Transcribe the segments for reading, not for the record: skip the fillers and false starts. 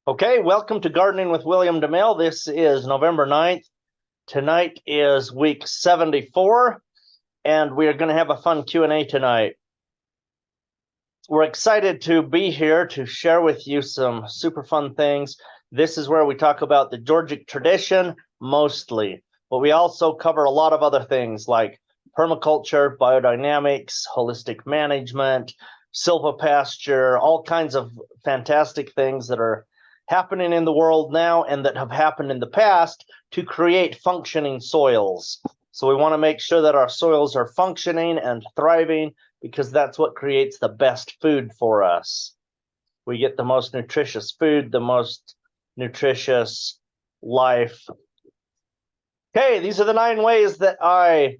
Okay, welcome to Gardening with William DeMille. This is November 9th. Tonight is week 74, and we are going to have a fun Q&A tonight. We're excited to be here to share with you some super fun things. This is where we talk about the Georgic tradition mostly, but we also cover a lot of other things like permaculture, biodynamics, holistic management, silvopasture, all kinds of fantastic things that are happening in the world now and that have happened in the past to create functioning soils. So we want to make sure that our soils are functioning and thriving, because that's what creates the best food for us. We get the most nutritious food, the most nutritious life. Okay, these are the 9 ways that I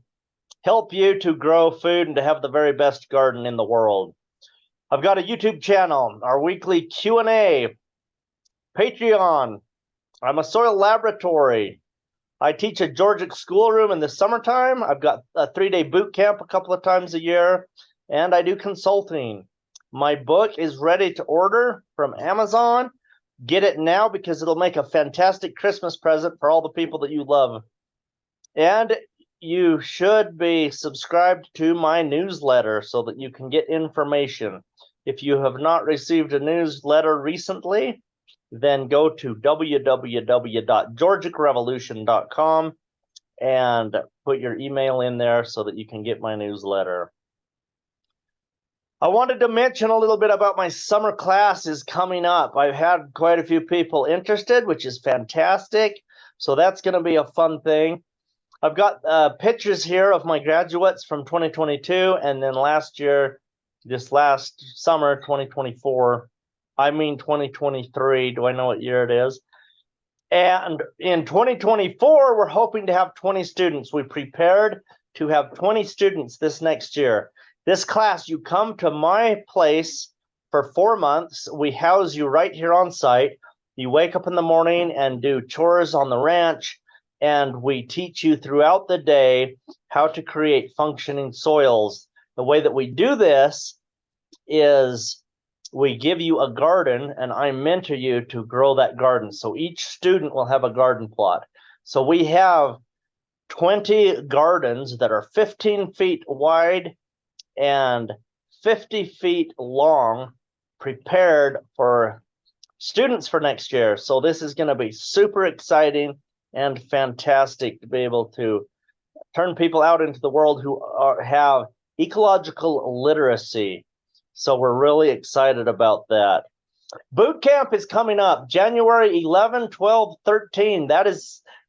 help you to grow food and to have the very best garden in the world. I've got a YouTube channel, our weekly Q&A, Patreon. I'm a soil laboratory. I teach a Georgic schoolroom in the summertime. I've got a 3-day boot camp a couple of times a year, and I do consulting. My book is ready to order from Amazon. Get it now because it'll make a fantastic Christmas present for all the people that you love. And you should be subscribed to my newsletter so that you can get information. If you have not received a newsletter recently, then go to www.georgicrevolution.com and put your email in there so that you can get my newsletter. I wanted to mention a little bit about my summer class is coming up. I've had quite a few people interested, which is fantastic. So that's going to be a fun thing. I've got pictures here of my graduates from 2022 and then last year, this last summer, 2024. I mean 2023. Do I know what year it is? And in 2024, we're hoping to have 20 students. We prepared to have 20 students this next year. This class, you come to my place for 4 months. We house you right here on site. You wake up in the morning and do chores on the ranch, and we teach you throughout the day how to create functioning soils. The way that we do this is we give you a garden and I mentor you to grow that garden. So each student will have a garden plot. So we have 20 gardens that are 15 feet wide and 50 feet long, prepared for students for next year. So this is going to be super exciting and fantastic to be able to turn people out into the world who have ecological literacy. So we're really excited about that. Boot camp is coming up January 11, 12, 13.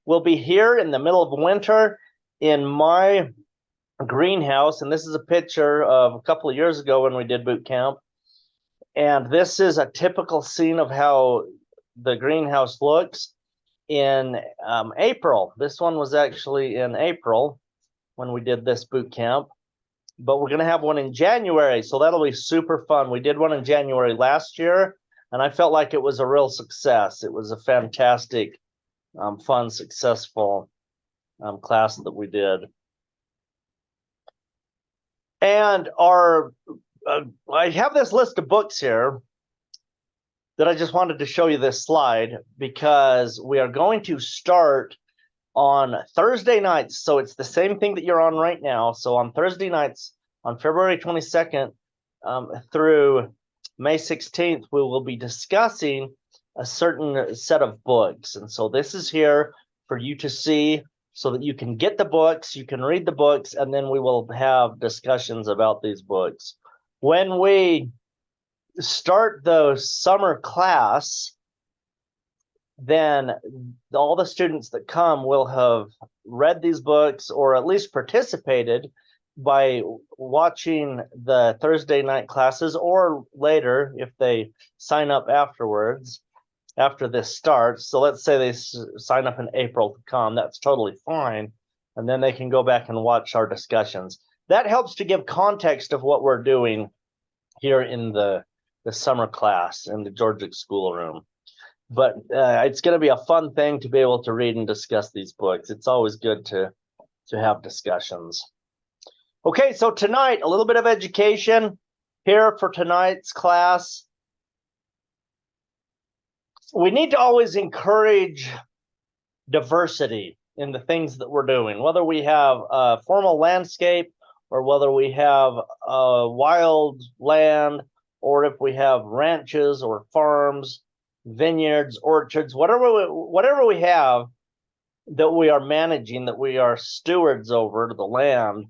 We'll be here in the middle of winter in my greenhouse. And this is a picture of a couple of years ago when we did boot camp. And this is a typical scene of how the greenhouse looks in April. This one was actually in April when we did this boot camp. But we're going to have one in January, so that'll be super fun. We did one in January last year, and I felt like it was a real success. It was a fantastic, fun, successful class that we did. And I have this list of books here that I just wanted to show you this slide because we are going to start on Thursday nights. So it's the same thing that you're on right now. So on Thursday nights, on February 22nd through May 16th, we will be discussing a certain set of books. And so this is here for you to see so that you can get the books, you can read the books, and then we will have discussions about these books. When we start the summer class, then all the students that come will have read these books or at least participated by watching the Thursday night classes, or later if they sign up afterwards, after this starts. So let's say they sign up in April to come, that's totally fine. And then they can go back and watch our discussions. That helps to give context of what we're doing here in the summer class in the Georgic schoolroom. But it's going to be a fun thing to be able to read and discuss these books. It's always good to have discussions. Okay, so tonight, a little bit of education here for tonight's class. we need to always encourage diversity in the things that we're doing, whether we have a formal landscape or whether we have a wild land, or if we have ranches or farms, vineyards, orchards, whatever we have that we are managing, that we are stewards over the land,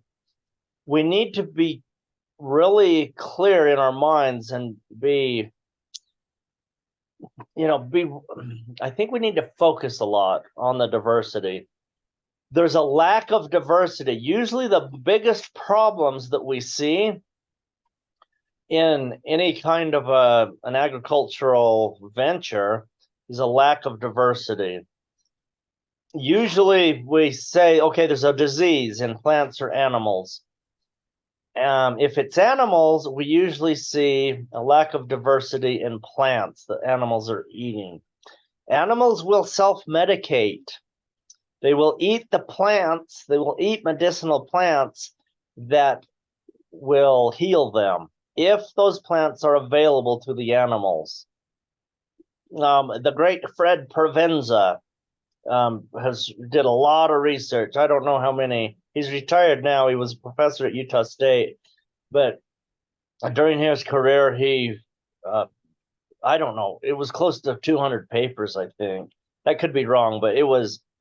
we need to be really clear in our minds and be, I think we need to focus a lot on the diversity. There's a lack of diversity. Usually the biggest problems that we see in any kind of an agricultural venture is a lack of diversity. Usually we say, okay, there's a disease in plants or animals. If it's animals, we usually see a lack of diversity in plants that animals are eating. Animals will self-medicate. They will eat the plants, they will eat medicinal plants that will heal them if those plants are available to the animals. The great Fred Provenza did a lot of research. I don't know how many. He's retired now. He was a professor at Utah State, but during his career, he, I don't know, it was close to 200 papers, I think. That could be wrong, but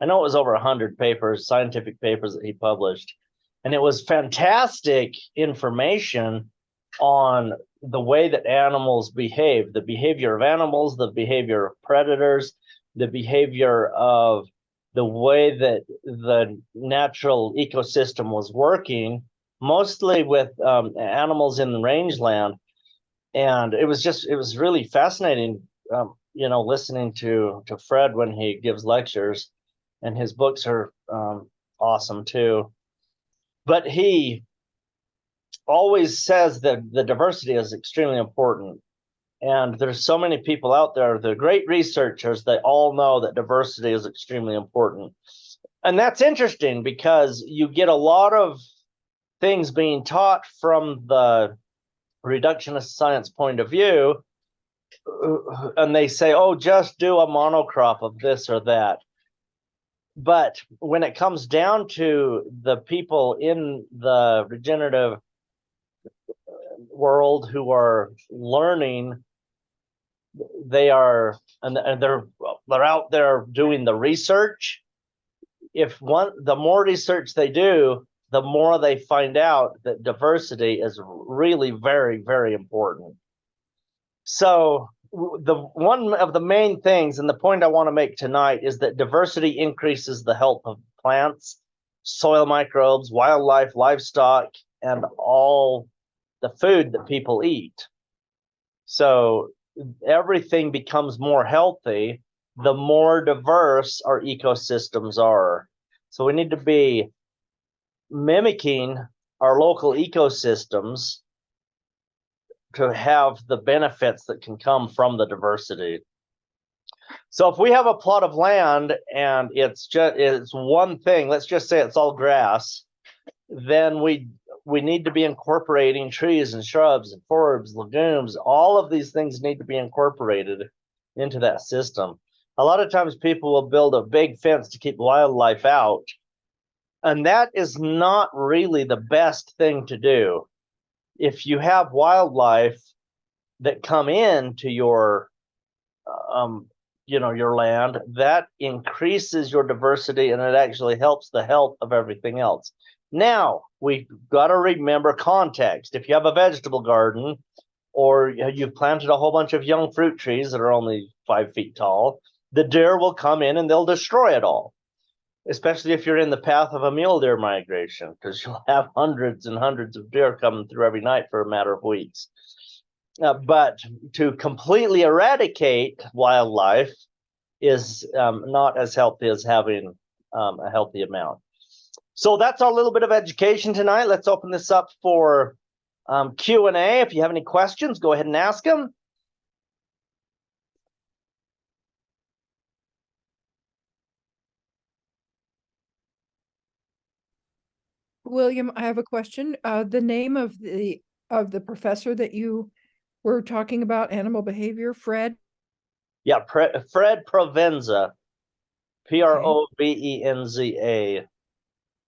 I know it was over 100 papers, scientific papers that he published. And it was fantastic information on the way that animals behave, the behavior of animals, the behavior of predators, the behavior of the way that the natural ecosystem was working, mostly with animals in the rangeland. And it was really fascinating, listening to Fred when he gives lectures, and his books are awesome too. But he always says that the diversity is extremely important. And there's so many people out there, the great researchers, they all know that diversity is extremely important. And that's interesting because you get a lot of things being taught from the reductionist science point of view, and they say, oh, just do a monocrop of this or that. But when it comes down to the people in the regenerative world who are learning, they're out there doing the research. The more research they do, the more they find out that diversity is really very, very important. So one of the main things, and the point I want to make tonight, is that diversity increases the health of plants, soil microbes, wildlife, livestock, and all the food that people eat. So everything becomes more healthy the more diverse our ecosystems are. So we need to be mimicking our local ecosystems to have the benefits that can come from the diversity. So if we have a plot of land and it's one thing, let's just say it's all grass, then we need to be incorporating trees and shrubs and forbs, legumes. All of these things need to be incorporated into that system. A lot of times people will build a big fence to keep wildlife out, and that is not really the best thing to do. If you have wildlife that come into your your land, that increases your diversity, and it actually helps the health of everything else. Now, we've got to remember context. If you have a vegetable garden, or you've planted a whole bunch of young fruit trees that are only 5 feet tall, the deer will come in and they'll destroy it all, especially if you're in the path of a mule deer migration, because you'll have hundreds and hundreds of deer coming through every night for a matter of weeks. But to completely eradicate wildlife is not as healthy as having a healthy amount. So that's our little bit of education tonight. Let's open this up for Q&A. If you have any questions, go ahead and ask them. William, I have a question. The name of the professor that you were talking about, animal behavior, Fred? Yeah, Fred Provenza, Provenza.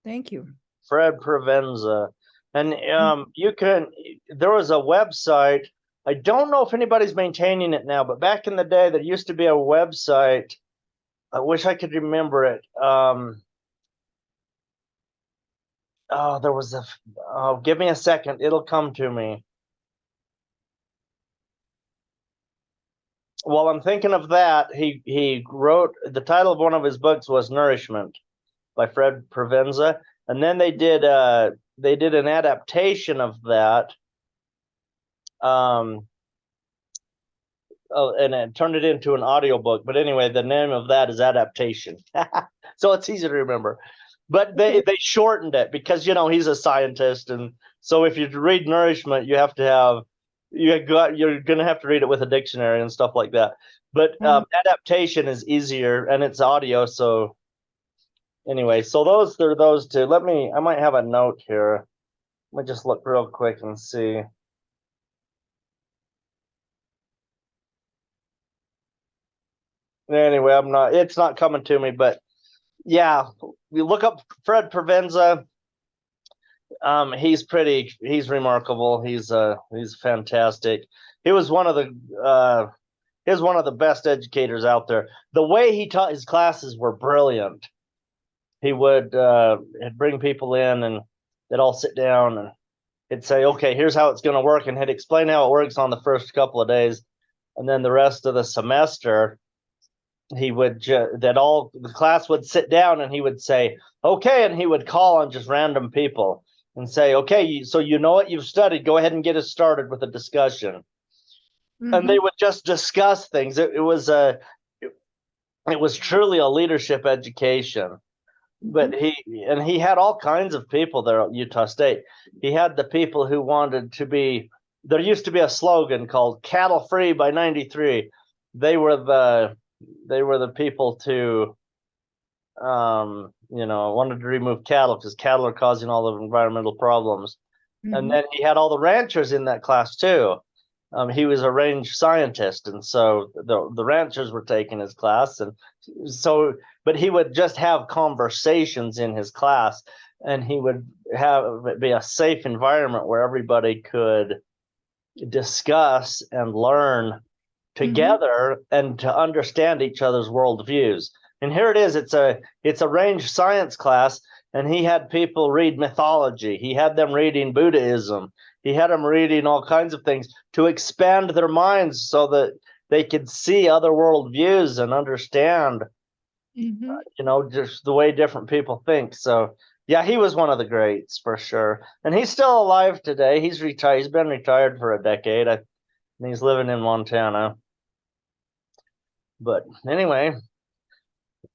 Thank you. Fred Provenza. And there was a website. I don't know if anybody's maintaining it now, but back in the day, there used to be a website. I wish I could remember it. There was give me a second. It'll come to me. While I'm thinking of that, he wrote, the title of one of his books was Nourishment by Fred Provenza. And then they did an adaptation of that. And it turned it into an audiobook. But anyway, the name of that is Adaptation. So it's easy to remember. But they shortened it because, he's a scientist. And so if you read Nourishment, you're going to have to read it with a dictionary and stuff like that. But Adaptation is easier and it's audio. So anyway, so those are those two. I might have a note here. Let me just look real quick and see. Anyway, it's not coming to me, but yeah, you look up Fred Provenza. He's remarkable. He's fantastic. He was one of the best educators out there. The way he taught his classes were brilliant. He would he'd bring people in and they'd all sit down and he'd say, okay, here's how it's going to work. And he'd explain how it works on the first couple of days. And then the rest of the semester, the class would sit down and he would say, okay. And he would call on just random people and say, okay, so what you've studied, go ahead and get us started with a discussion. And they would just discuss things. It was truly a leadership education. But he had all kinds of people there at Utah State. He had the people who wanted to be, there used to be a slogan called cattle free by 93. They were the people to, wanted to remove cattle because cattle are causing all the environmental problems. And then he had all the ranchers in that class too. He was a range scientist, and so the ranchers were taking his class, and so, but he would just have conversations in his class, and he would have it be a safe environment where everybody could discuss and learn together and to understand each other's worldviews. And here it is. It's a range science class, and he had people read mythology. He had them reading Buddhism. He had them reading all kinds of things to expand their minds so that they could see other worldviews and understand, just the way different people think. So, yeah, he was one of the greats for sure. And he's still alive today. He's retired. He's been retired for a decade. And he's living in Montana. But anyway.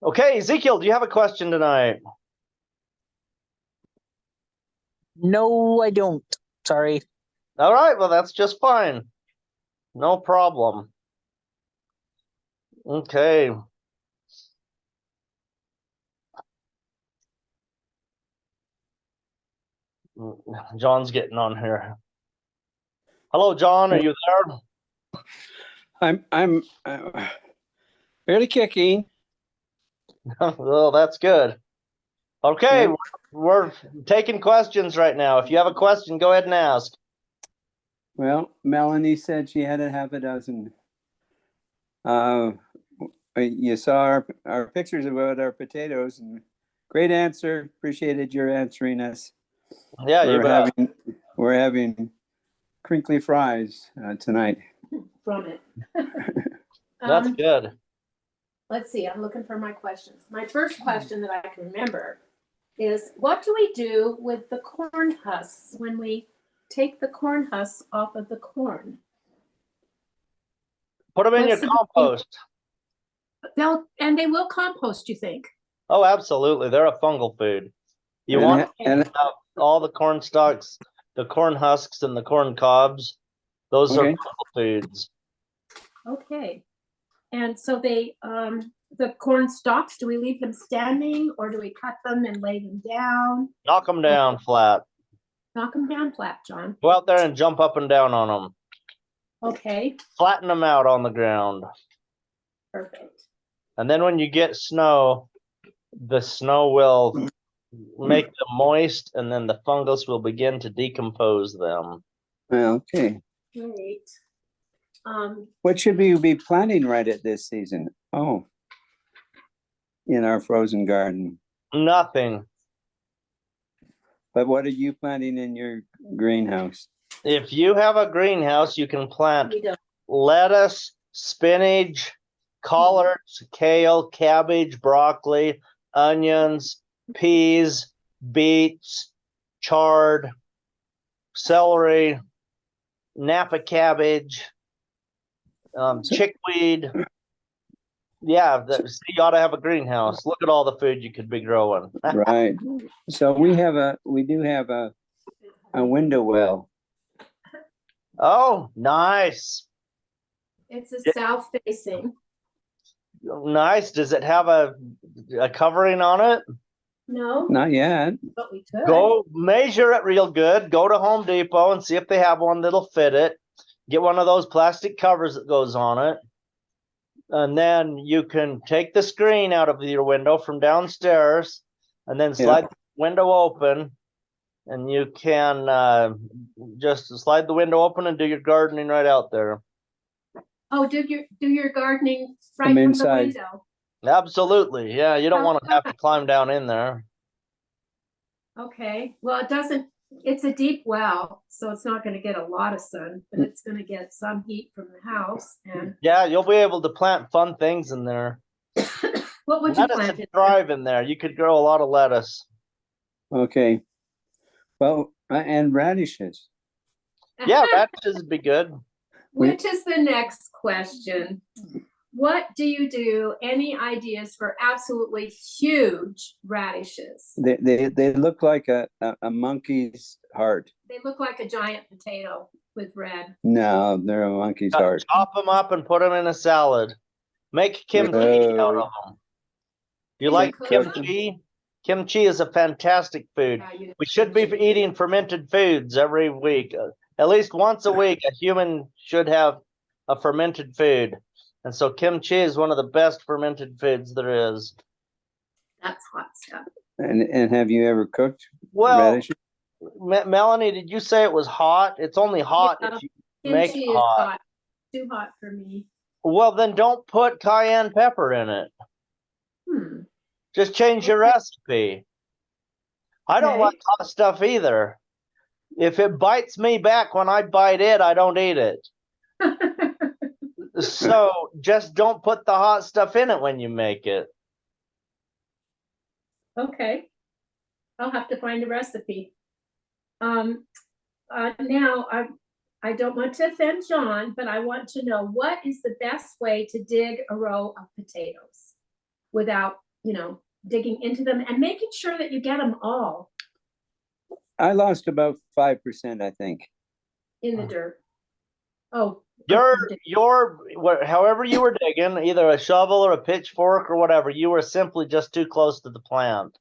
Okay, Ezekiel, do you have a question tonight? No, I don't. Sorry. All right, well, that's just fine. No problem. Okay. John's getting on here. Hello, John, are you there? I'm barely kicking. Well, that's good. Okay, yeah. We're taking questions right now. If you have a question, go ahead and ask. Well, Melanie said she had to have a dozen. You saw our pictures about our potatoes, and great answer. Appreciated your answering us. Yeah, we're having crinkly fries tonight. From it. That's good. Let's see. I'm looking for my questions. My first question that I can remember is, what do we do with the corn husks when we take the corn husks off of the corn? Put them in your compost. They will compost, you think? Oh, absolutely. They're a fungal food. You want to have all the corn stalks, the corn husks, and the corn cobs. Those are fungal foods. Okay. And so the corn stalks, do we leave them standing or do we cut them and lay them down? Knock them down flat. Knock them down flat, John. Go out there and jump up and down on them. Okay. Flatten them out on the ground. Perfect. And then when you get snow, the snow will make them moist, and then the fungus will begin to decompose them. Okay. Great. What should we be planting right at this season? Oh, in our frozen garden. Nothing. But what are you planting in your greenhouse? If you have a greenhouse, you can plant we don't. lettuce, spinach, collards, kale, cabbage, broccoli, onions, peas, beets, chard, celery, Napa cabbage, chickweed. Yeah, see, you ought to have a greenhouse. Look at all the food you could be growing. Right. So we do have a window well. Oh, nice. It's a Yeah. south facing. Nice. Does it have a covering on it? No, Not yet. but we could. Go measure it real good. Go to Home Depot and see if they have one that'll fit it. Get one of those plastic covers that goes on it. And then you can take the screen out of your window from downstairs and then slide the window open. And you can just slide the window open and do your gardening right out there. Oh, do your gardening right From from inside. the window. Absolutely. Yeah, you don't Oh, want to have to climb down in there. Okay, well, it's a deep well, so it's not gonna get a lot of sun, but it's gonna get some heat from the house. And Yeah, you'll be able to plant fun things in there. what would you Lettuce plant would in there? thrive in there. You could grow a lot of lettuce. Okay. Well, and radishes. Yeah, radishes would be good. Which is the next question. What do you do? Any ideas for absolutely huge radishes? They look like a monkey's heart. They look like a giant potato with red. No, they're a monkey's heart. Chop them up and put them in a salad. Make kimchi out of them. You Can like cook them? kimchi? Kimchi is a fantastic food. Yeah, you- We should be eating fermented foods every week. At least once a week, a human should have a fermented food. And so kimchi is one of the best fermented foods there is. That's hot stuff. And have you ever cooked Well, radishes? Melanie, did you say it was hot? It's only hot Yeah, if you make Kimchi it is hot. hot. Too hot for me. Well, then don't put cayenne pepper in it. Just change your recipe. I don't Okay. like hot stuff either. If it bites me back when I bite it, I don't eat it. So just don't put the hot stuff in it when you make it. Okay. I'll have to find a recipe. Now I don't want to offend John, but I want to know what is the best way to dig a row of potatoes without, digging into them and making sure that you get them all I lost about 5%, I think. in the dirt. Oh. However you were digging, either a shovel or a pitchfork or whatever, you were simply just too close to the plant.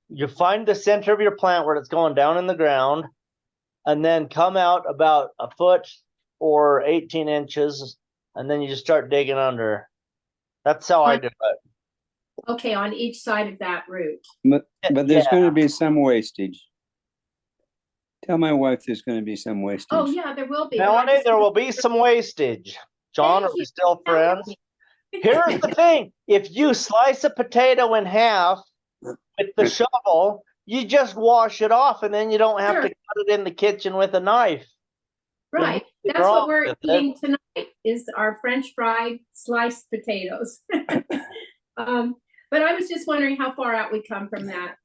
You find the center of your plant where it's going down in the ground, and then come out about a foot or 18 inches, and then you just start digging under. That's how I do it. Okay, on each side of that root. But there's Yeah. going to be some wastage. Tell my wife there's going to be some wastage. Oh, yeah, there will be. but I Melanie, just there will want- be some wastage. John, Thank are we you. still friends? Here's the thing. If you slice a potato in half with the shovel, you just wash it off and then you don't have to Sure. cut it in the kitchen with a knife. Right, Nothing that's wrong what we're with it. eating tonight, is our French fried sliced potatoes. But I was just wondering how far out we come from that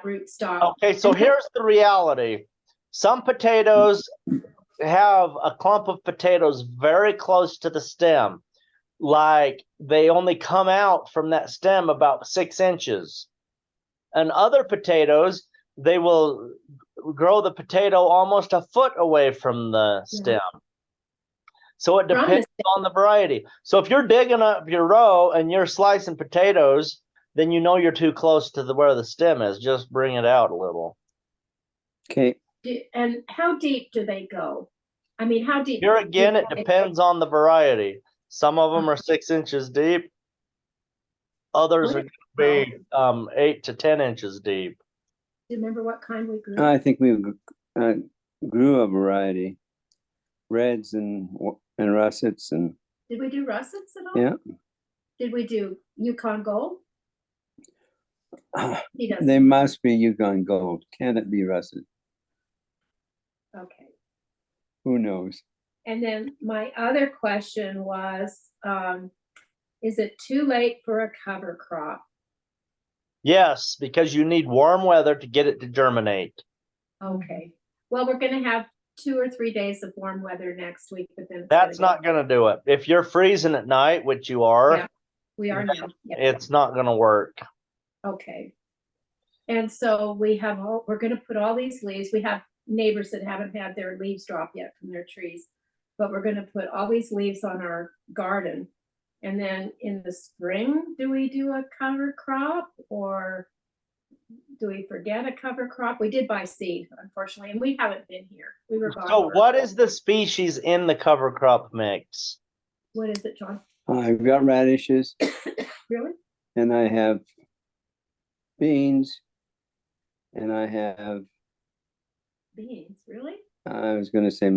root stock. Okay, so here's the reality. Some potatoes have a clump of potatoes very close to the stem. Like they only come out from that stem about 6 inches. And other potatoes, they will grow the potato almost a foot away from the stem. So it From the depends on the variety. So if you're digging up your row and you're slicing potatoes, then you know you're too close to where the stem is. Just bring it out a little. Okay. And how deep do they go? I mean, how deep? Here again, it depends on the variety. Some of them are 6 inches deep. Others What are going to be 8 to 10 inches deep. Do you remember what kind we grew? I think we grew a variety, reds and russets and Did we do russets at all? yeah. Did we do Yukon Gold? He doesn't. They must be Yukon Gold. Can it be russet? Okay. Who knows? And then my other question was, is it too late for a cover crop? Yes, because you need warm weather to get it to germinate. Okay. Well, we're gonna have 2 or 3 days of warm weather next week, but then it's That's gonna not going to do it. If you're freezing at night, which you are, Yeah. We are now. Yeah. it's not going to work. Okay. And so we're gonna put all these leaves. We have neighbors that haven't had their leaves drop yet from their trees. But we're gonna put all these leaves on our garden. And then in the spring, do we do a cover crop or do we forget a cover crop? We did buy seed, unfortunately, and we haven't been here. We were gone. So for- what is the species in the cover crop mix? What is it, John? I've got radishes Really? and I have beans and I have, Beans, really? I was going to say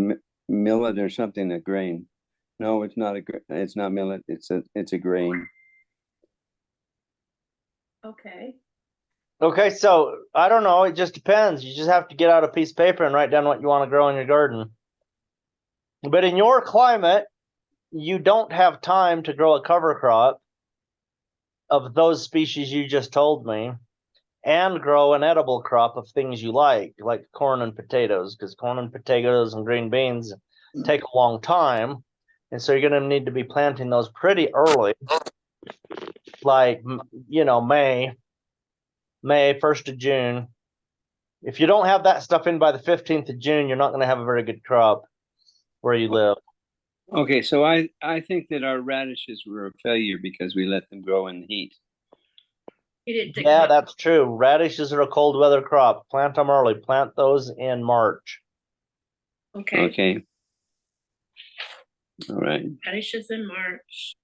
millet or something, a grain. No, it's not it's not millet. It's a grain. Okay. Okay, so I don't know. It just depends. You just have to get out a piece of paper and write down what you want to grow in your garden. But in your climate, you don't have time to grow a cover crop of those species you just told me and grow an edible crop of things you like corn and potatoes, because corn and potatoes and green beans take a long time. And so you're going to need to be planting those pretty early, like, May, 1st of June. If you don't have that stuff in by the 15th of June, you're not going to have a very good crop where you live. Okay, so I think that our radishes were a failure because we let them grow in the heat. You didn't dig Yeah, them up. that's true. Radishes are a cold weather crop. Plant them early. Plant those in March. Okay. Okay. All right. Radishes in March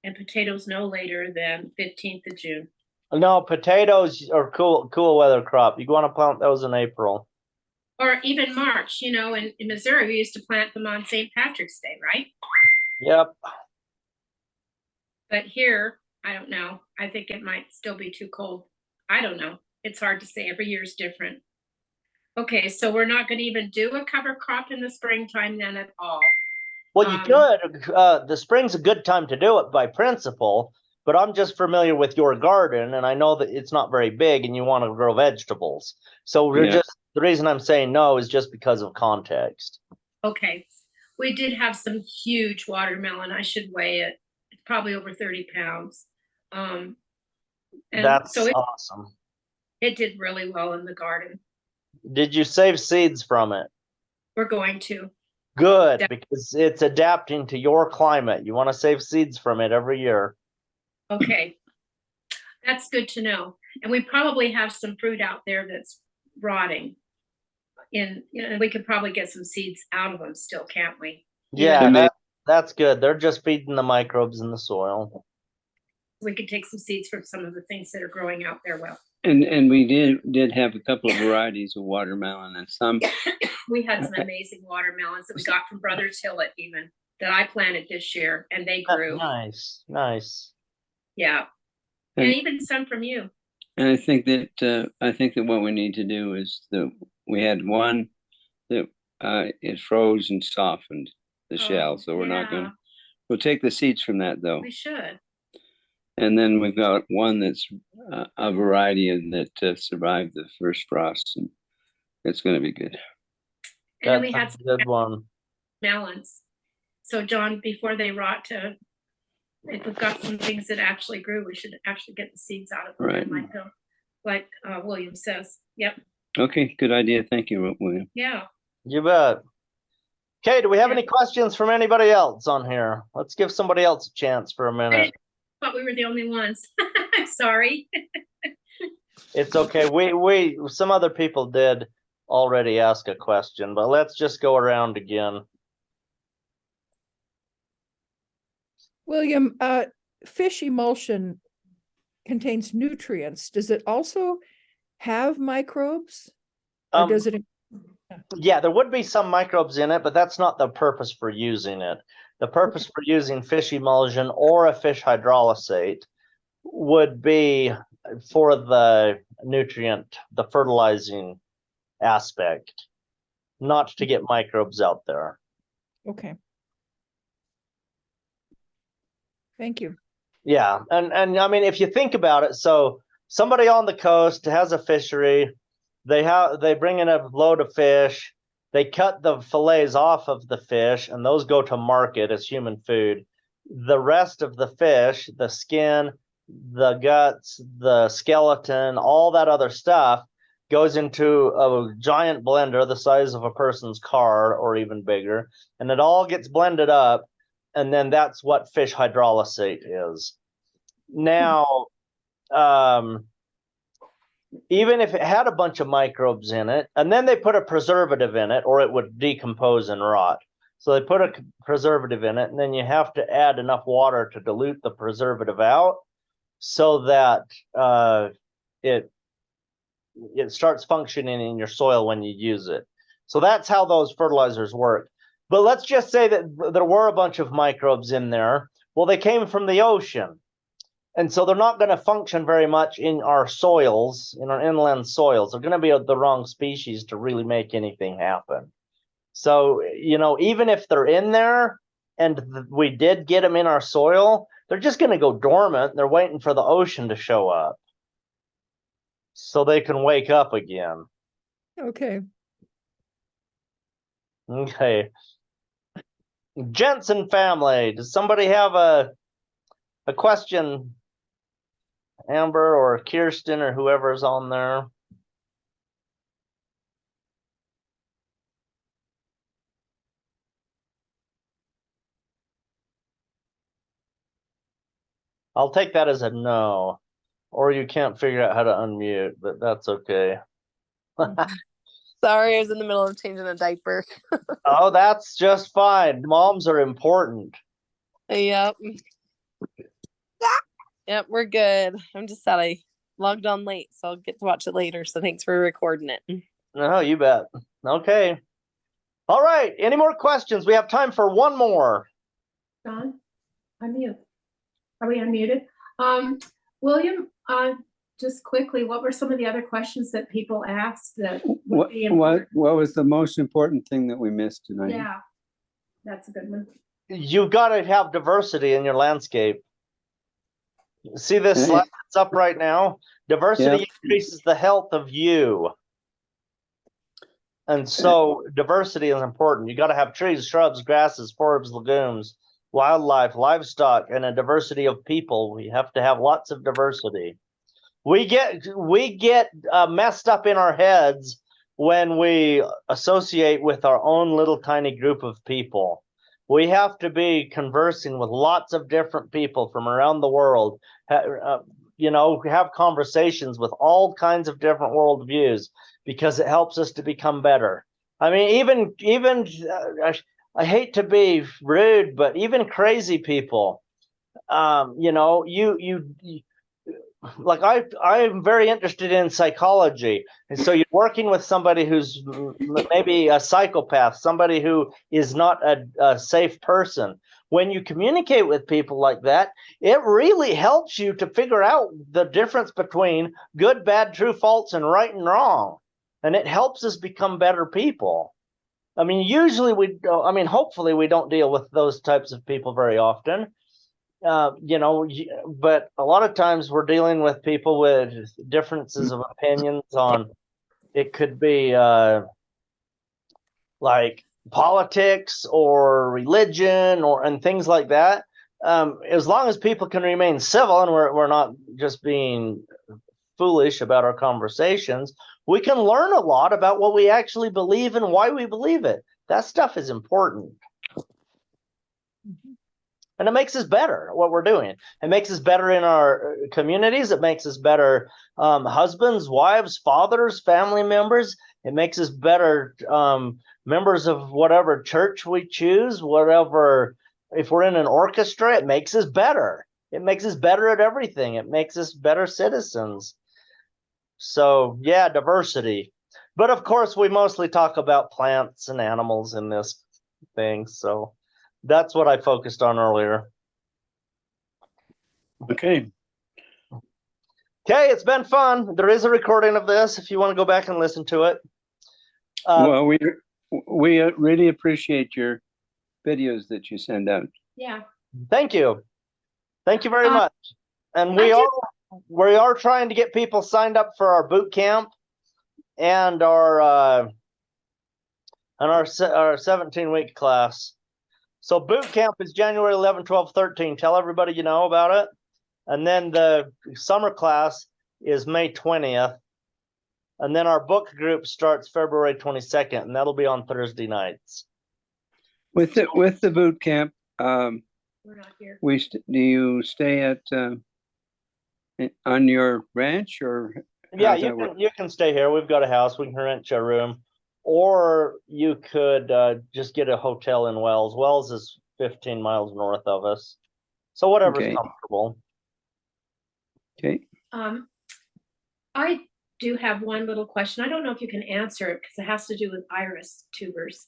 and potatoes no later than 15th of June. No, potatoes are cool weather crop. You want to plant those in April. Or even March, in Missouri, we used to plant them on St. Patrick's Day, right? Yep. But here, I don't know. I think it might still be too cold. I don't know. It's hard to say. Every year is different. Okay, so we're not going to even do a cover crop in the springtime then at all. Well, you could. The spring's a good time to do it by principle, but I'm just familiar with your garden, and I know that it's not very big, and you want to grow vegetables. So the reason I'm saying no is just because of context. Okay. We did have some huge watermelon. I should weigh it. It's probably over 30 pounds. And That's so awesome. it did really well in the garden. Did you save seeds from it? We're going to. Good, because it's adapting to your climate. You want to save seeds from it every year. Okay. That's good to know. And we probably have some fruit out there that's rotting. And we could probably get some seeds out of them still, can't we? Yeah, that's good. They're just feeding the microbes in the soil. We could take some seeds from some of the things that are growing out there well. And we did have a couple of varieties of watermelon and some. We had some amazing watermelons that we got from Brother Tillett even that I planted this year, and they grew. Nice. Yeah. And even some from you. And I think that what we need to do is we had one that it froze and softened the shell, so we're not going. We'll take the seeds from that though. We should. And then we've got one that's a variety that survived the first frost, and it's going to be good. And then we had That's a good one. melons. So John, before they rot if we've got some things that actually grew, we should actually get the seeds out of them. Right. Like William says. Yep. Okay, good idea. Thank you, William. Yeah. You bet. Okay, do we have any questions from anybody else on here? Let's give somebody else a chance for a minute. I thought we were the only ones. I'm sorry. It's okay. We some other people did already ask a question, but let's just go around again. William, fish emulsion contains nutrients. Does it also have microbes? Or Um, does it? Yeah, there would be some microbes in it, but that's not the purpose for using it. The purpose for using fish emulsion or a fish hydrolysate would be for the nutrient, the fertilizing aspect, not to get microbes out there. Okay. Thank you. Yeah, and I mean, if you think about it, so somebody on the coast has a fishery, they bring in a load of fish, they cut the fillets off of the fish, and those go to market as human food. The rest of the fish, the skin, the guts, the skeleton, all that other stuff goes into a giant blender the size of a person's car or even bigger, and it all gets blended up, and then that's what fish hydrolysate is. Now, even if it had a bunch of microbes in it, and then they put a preservative in it, or it would decompose and rot. So they put a preservative in it, and then you have to add enough water to dilute the preservative out so that it starts functioning in your soil when you use it. So that's how those fertilizers work. But let's just say that there were a bunch of microbes in there. Well, they came from the ocean. And so they're not going to function very much in our soils, in our inland soils. They're going to be the wrong species to really make anything happen. So, you know, even if they're in there and we did get them in our soil, they're just going to go dormant. They're waiting for the ocean to show up so they can wake up again. Okay. Okay. Jensen family, does somebody have a question? Amber or Kirsten or whoever's on there. I'll take that as a no. Or you can't figure out how to unmute, but that's okay. Sorry, I was in the middle of changing a diaper. Oh, that's just fine. Moms are important. Yep. Yep, we're good. I'm just sad I logged on late, so I'll get to watch it later. So thanks for recording it. No, you bet. Okay. All right. Any more questions? We have time for one more. Don, unmute. Are we unmuted? William, just quickly, what were some of the other questions that people asked that would be important? What was the most important thing that we missed tonight? Yeah, that's a good one. You've got to have diversity in your landscape. See this slide that's up right now? Diversity increases the health of you. And so diversity is important. You got to have trees, shrubs, grasses, forbs, legumes, wildlife, livestock, and a diversity of people. We have to have lots of diversity. We get messed up in our heads when we associate with our own little tiny group of people. We have to be conversing with lots of different people from around the world, you know, have conversations with all kinds of different worldviews because it helps us to become better. I mean, even I hate to be rude, but even crazy people, you know, like I'm very interested in psychology. And so you're working with somebody who's maybe a psychopath, somebody who is not a safe person. When you communicate with people like that, it really helps you to figure out the difference between good, bad, true, false, and right and wrong. And it helps us become better people. I mean, hopefully we don't deal with those types of people very often. You know, but a lot of times we're dealing with people with differences of opinions on, it could be like politics or religion and things like that. As long as people can remain civil and we're not just being foolish about our conversations, we can learn a lot about what we actually believe and why we believe it. That stuff is important. And it makes us better at what we're doing. It makes us better in our communities. It makes us better husbands, wives, fathers, family members. It makes us better members of whatever church we choose, whatever if we're in an orchestra, it makes us better. It makes us better at everything. It makes us better citizens. So yeah, diversity. But of course, we mostly talk about plants and animals in this thing. So that's what I focused on earlier. Okay. Okay, it's been fun. There is a recording of this if you want to go back and listen to it. Well, we really appreciate your videos that you send out. Yeah. Thank you. Thank you very much. And we are trying to get people signed up for our boot camp and our 17-week class. So boot camp is January 11, 12, 13. Tell everybody you know about it. And then the summer class is May 20th. And then our book group starts February 22nd, and that'll be on Thursday nights. With the boot camp, We're not here. do you stay at on your ranch, or Yeah, how's that work? you can stay here. We've got a house. We can rent you a room, or you could just get a hotel in Wells. Wells is 15 miles north of us, so whatever's Okay. comfortable. Okay. I do have one little question. I don't know if you can answer it because it has to do with iris tubers.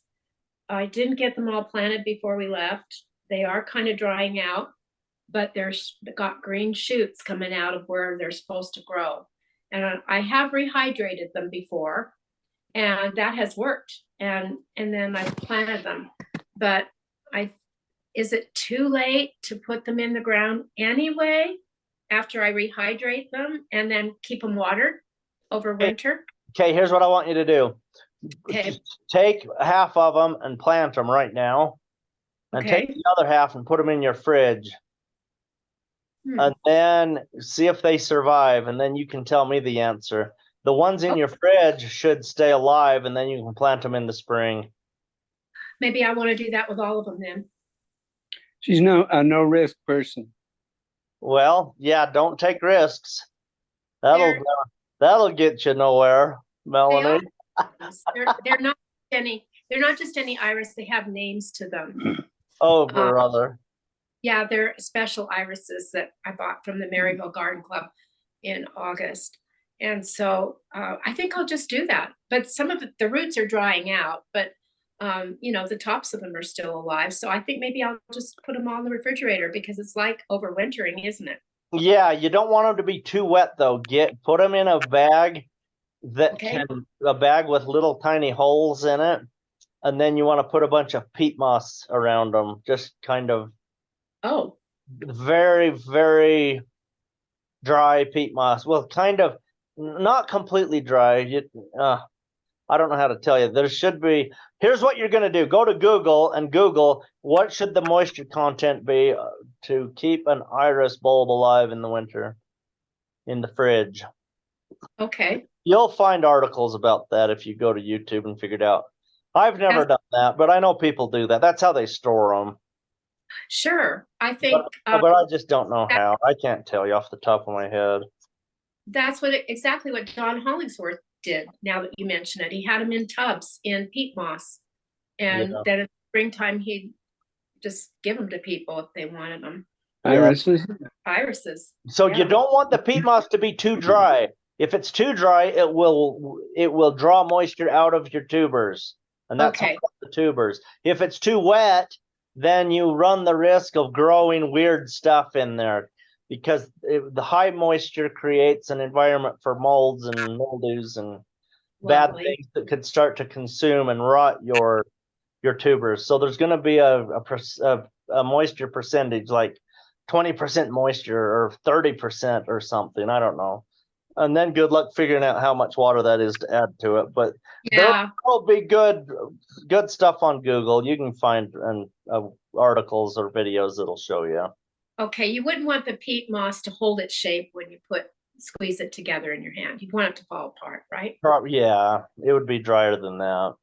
I didn't get them all planted before we left. They are kind of drying out, but they've got green shoots coming out of where they're supposed to grow. And I have rehydrated them before, and that has worked. And then I've planted them. But is it too late to put them in the ground anyway after I rehydrate them and then keep them watered over winter? Okay, here's what I want you to do. Okay. Just take half of them and plant them right now, and take Okay. the other half and put them in your fridge. And then see if they survive, and then you can tell me the answer. The ones in your fridge should stay alive, and then you can plant them in the spring. Maybe I want to do that with all of them then. She's a no risk person. Well, yeah, don't take risks. That'll get you nowhere, Melanie. They're not just any iris, they have names to them. Oh, brother. Yeah, they're special irises that I bought from the Maryville Garden Club in August. And so I think I'll just do that. But some of the roots are drying out, but the tops of them are still alive. So I think maybe I'll just put them all in the refrigerator because it's like overwintering, isn't it? Yeah, you don't want them to be too wet though. Put them in a bag a bag with little tiny holes in it, and then you want to put a bunch of peat moss around them, just kind of very, very dry peat moss. Well, kind of not completely dry. I don't know how to tell you. There should be. Here's what you're going to do. Go to Google and Google what should the moisture content be to keep an iris bulb alive in the winter in the fridge. Okay. You'll find articles about that if you go to YouTube and figure it out. I've never done that, but I know people do that. That's how they store them. Sure. I think. But I just don't know how. I can't tell you off the top of my head. That's exactly what John Hollingsworth did. Now that you mention it, he had them in tubs in peat moss, and then in springtime he'd just give them to people if they wanted them. Irises. So you don't want the peat moss to be too dry. If it's too dry, it will draw moisture out of your tubers, and that's the tubers. If it's too wet, then you run the risk of growing weird stuff in there, because the high moisture creates an environment for molds and mildews and bad things that could start to consume and rot your tubers. So there's going to be a moisture percentage, like 20% moisture or 30% or something. I don't know. And then good luck figuring out how much water that is to add to it. But there will be good stuff on Google. You can find articles or videos that'll show you. Okay, you wouldn't want the peat moss to hold its shape when you squeeze it together in your hand. You'd want it to fall apart, right? Yeah, it would be drier than that.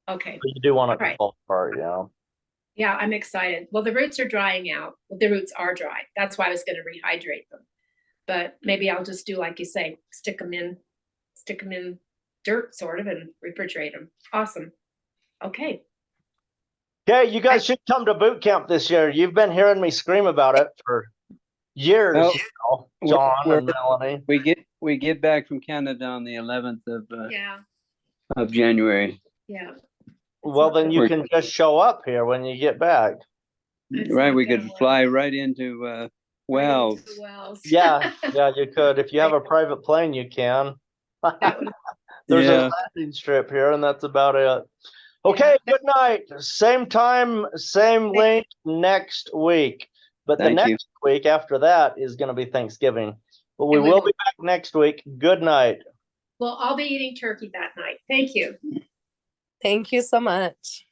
Okay. But you do want it to fall apart, yeah. Yeah, I'm excited. Well, the roots are drying out. Well, the roots are dry. That's why I was going to rehydrate them. But maybe I'll just do like you say, stick them in dirt sort of and refrigerate them. Awesome. Okay. Okay, you guys should come to boot camp this year. You've been hearing me scream about it for years, Well, now, John we're- and Melanie. We get back from Canada on the 11th Yeah, of January. yeah. Well, then you We're- can just show up here when you get back. It's Right, not we gonna could work. fly right into Right Wells. into Wells. Yeah, yeah, you could. If you have a private plane, you can. That would- There's Yeah. a landing strip here, and that's about it. Okay, good night. Same time, same link next week. But the Thank you. next week after that is going to be Thanksgiving. But we And we will will- be back next week. Good night. Well, I'll be eating turkey that night. Thank you. Thank you so much.